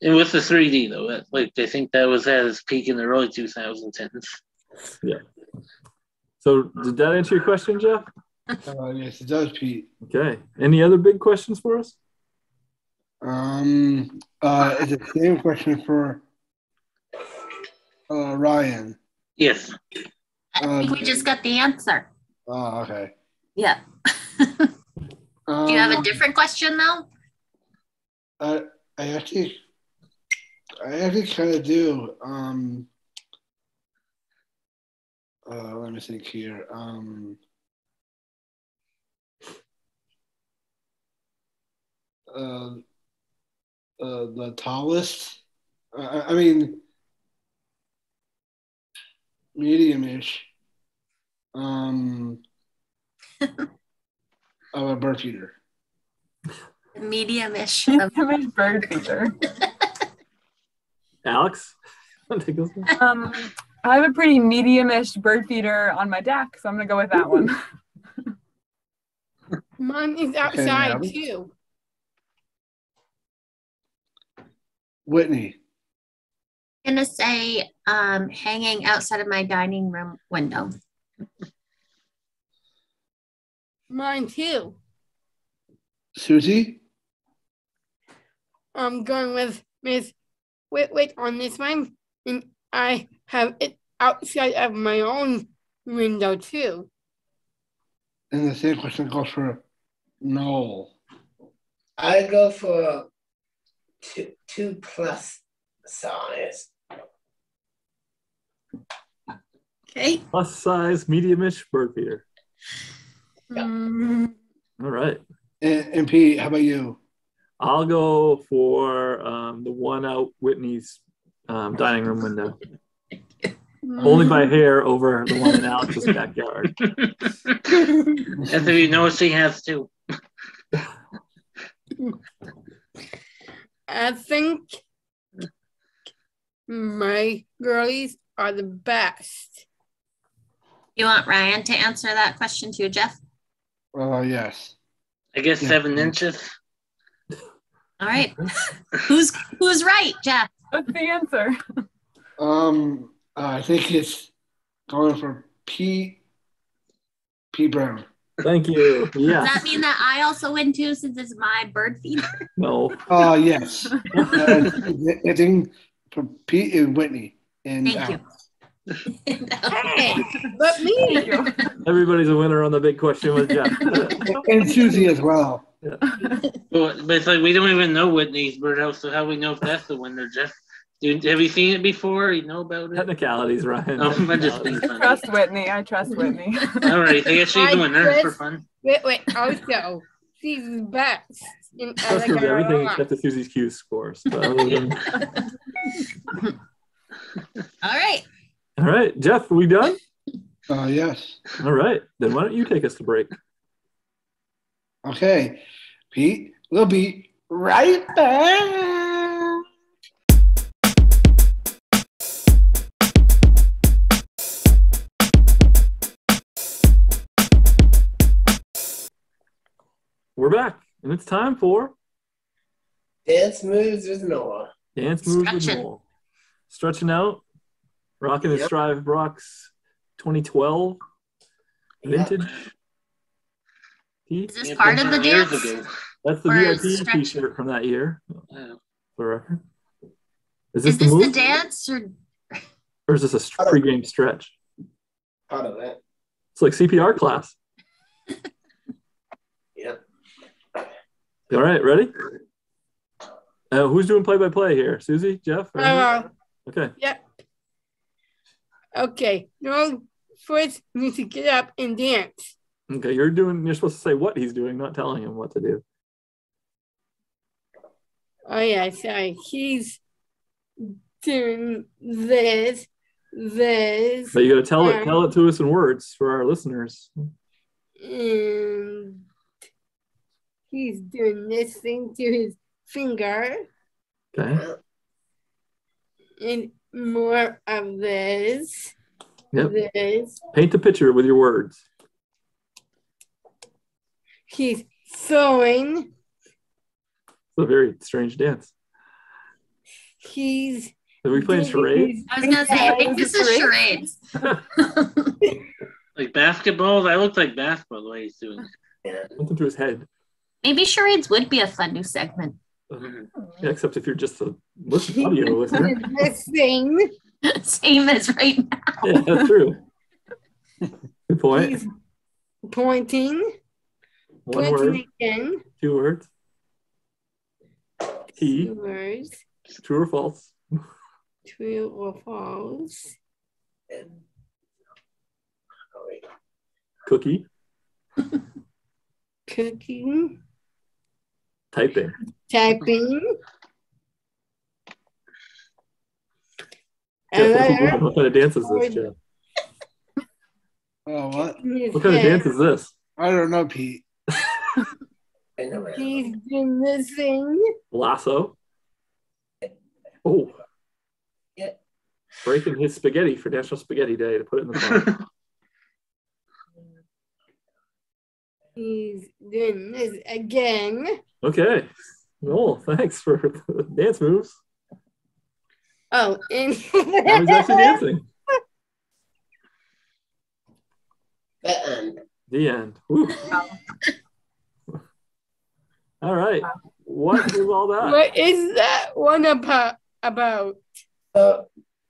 And with the 3D though, like they think that was at its peak in the early 2010s. Yeah. So did that answer your question, Jeff? Yes, it does, Pete. Okay. Any other big questions for us? It's the same question for Ryan. Yes. I think we just got the answer. Oh, okay. Yeah. Do you have a different question though? I actually kind of do. Let me think here. The tallest. I mean, medium-ish. Of a bird feeder. Medium-ish. Medium-ish bird feeder. Alex? I have a pretty medium-ish bird feeder on my deck, so I'm gonna go with that one. Mine is outside too. Whitney. I'm gonna say hanging outside of my dining room window. Mine too. Susie? I'm going with Miss Whitwick on this one, and I have it outside of my own window too. And the same question goes for Noel. I go for two plus size. Okay. Plus size, medium-ish bird feeder. Yeah. All right. And Pete, how about you? I'll go for the one out Whitney's dining room window. Only by hair over the one in Alex's backyard. As if you know she has to. I think my girlies are the best. You want Ryan to answer that question too, Jeff? Yes. I guess 7 inches. All right. Who's right, Jeff? What's the answer? I think it's going for P. Brown. Thank you. Does Yes. that mean that I also win too, since it's my bird feeder? No. Yes. I think for Pete and Whitney. And Thank you. Hey, but me. Everybody's a winner on the big question with Jeff. And Susie as well. Yeah. But it's like we don't even know Whitney's birdhouse, so how do we know if that's the winner, Jeff? Have you seen it before? You know about it? Technicalities, Ryan. Oh, I'm just being I funny. trust Whitney. I trust Whitney. All right, I guess she's the winner for fun. Wait. Also, she's the best. Trust me, everything except the Susie's Q scores. But other than... All right, Jeff, are we done? Yes. All right, then why don't you take us to break? Okay, Pete, we'll be right back. We're back, and it's time for Dance Moves with Noel. Dance Moves with Noel. Stretching out, rocking the Strive Rocks 2012 vintage. Is this part of the dance? That's the VIP t-shirt from that year. For record. Is this the dance or is this a pre-game stretch? Part of it. It's like CPR class. Yep. All right, ready? Who's doing play-by-play here? Susie, Jeff? Okay. Yep. Okay. No, first you need to get up and dance. Okay, you're supposed to say what he's doing, not telling him what to do. Oh yeah, sorry. He's doing this. But you got to tell it to us in words for our listeners. And he's doing this thing to his finger. Okay. And more of this. Yep. This. Paint the picture with your words. He's throwing. It's a very strange dance. Are we playing charades? I was going to say, I think this is charades. Like basketball? That looks like basketball the way he's doing it. Something to his head. Maybe charades would be a fun new segment. Yeah, except if you're just a audio listener. This thing. Same as right now. Yeah, that's true. Good point. He's pointing. One word. Again. 2 words. T. 2 words. True or false? True or false. Cookie. Cooking. Typing. What kind of dance is this, Jeff? Oh, what? What kind of dance is this? I don't know, Pete. He's doing this thing. Lasso. Oh. Yeah. Breaking his spaghetti for National Spaghetti Day to put it in the car. He's doing this again. Okay. Noel, thanks for the dance moves. Oh, and now he's actually dancing. The end. All right. What is all that? What is that one about?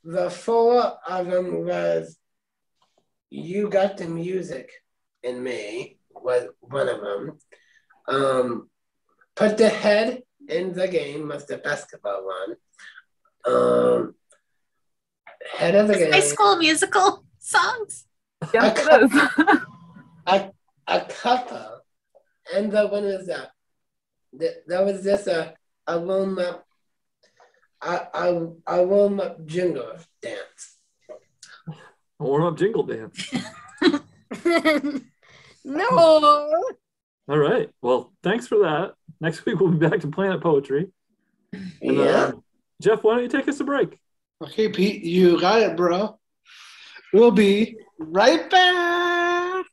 The 4 of them was You Got the Music in Me was one of them. Put the Head in the Game was the basketball one. Head of the Game. High School Musical songs. Yes, it is. A couple. And the one is that was just a warm up. A warm up jingle dance. A warm up jingle dance. No. All right. Well, thanks for that. Next week we'll be back to Planet Poetry. And, Jeff, why don't you take us a break? Okay, Pete, you got it, bro. We'll be right back.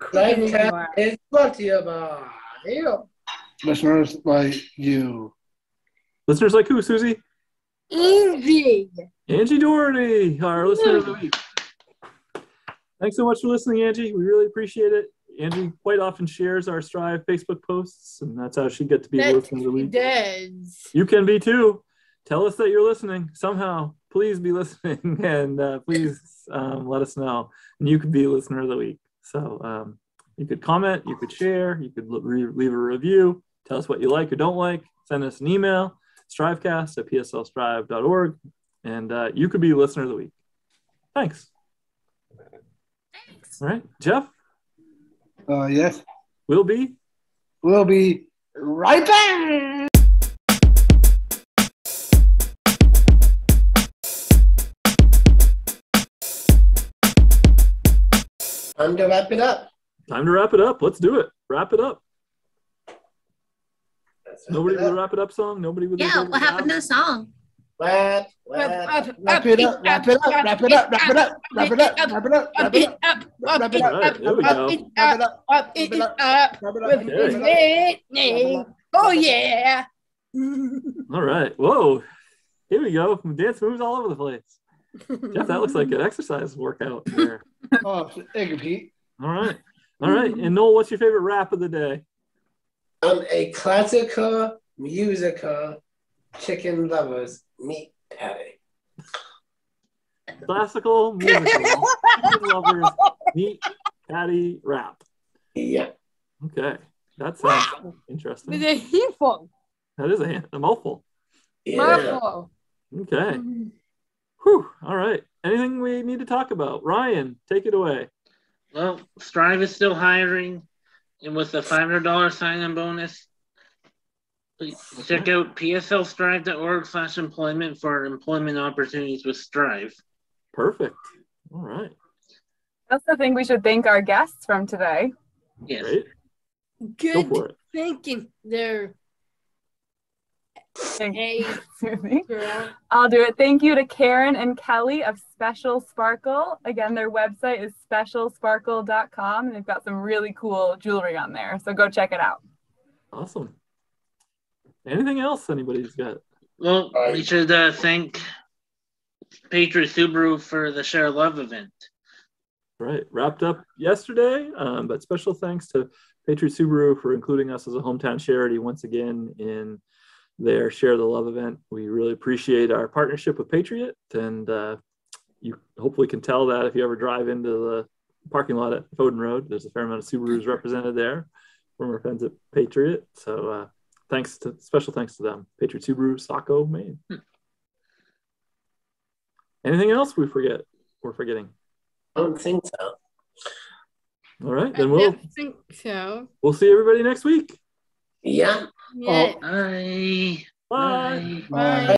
STRIVECast is brought to you by you. Listeners like you. Listeners like who, Susie? Easy. Angie Doherty, our listener of the week. Thanks so much for listening, Angie. We really appreciate it. Angie quite often shares our Strive Facebook posts, and that's how she gets to be the listener of the week. Does. You can be too. Tell us that you're listening somehow. Please be listening, and please let us know. And you could be listener of the week. So you could comment, you could share, you could leave a review, tell us what you like or don't like, send us an email, strivecast@pslstrive.org, and you could be listener of the week. Thanks. All right, Jeff? Yes. We'll be right back. Time to wrap it up. Time to wrap it up. Let's do it. Wrap it up. Nobody with a wrap it up song? Nobody with Yeah, what happened to the song? Wrap it up. Wrap it up. Wrap it up. Wrap it up. Wrap it up. Wrap it up. Wrap it up. Wrap it up. Wrap it up. There we go. Oh yeah. All right. Whoa. Here we go. Dance moves all over the place. Jeff, that looks like an exercise workout there. Oh, thank you, Pete. All right. All right. And Noel, what's your favorite rap of the day? A classical musical chicken lovers meat patty. Classical musical chicken lovers meat patty rap. Yeah. Okay. That sounds interesting. With a handful. That is a mouthful. Yeah. Mouthful. Okay. Whew. All right. Anything we need to talk about? Ryan, take it away. Well, Strive is still hiring, and with the $500 sign-on bonus, please check out pslstrive.org/employment for employment opportunities with Strive. Perfect. All right. I also think we should thank our guests from today. Yes. Great. Good Go for it. thinking there. Hey, Susie. girl. I'll do it. Thank you to Karen and Kelly of Special Sparkle. Again, their website is specialsparkle.com, and they've got some really cool jewelry on there. So go check it out. Awesome. Anything else anybody's got? Well, we should thank Patriot Subaru for the Share Love event. Right. Wrapped up yesterday, but special thanks to Patriot Subaru for including us as a hometown charity once again in their Share the Love event. We really appreciate our partnership with Patriot, and you hopefully can tell that if you ever drive into the parking lot at Foden Road, there's a fair amount of Subarus represented there from our friends at Patriot. So special thanks to them. Patriot Subaru, Saco, Maine. Anything else we're forgetting? I don't think so. All right, then I don't think so. we'll see everybody next week. Yeah. Yeah. Bye. Bye. Bye.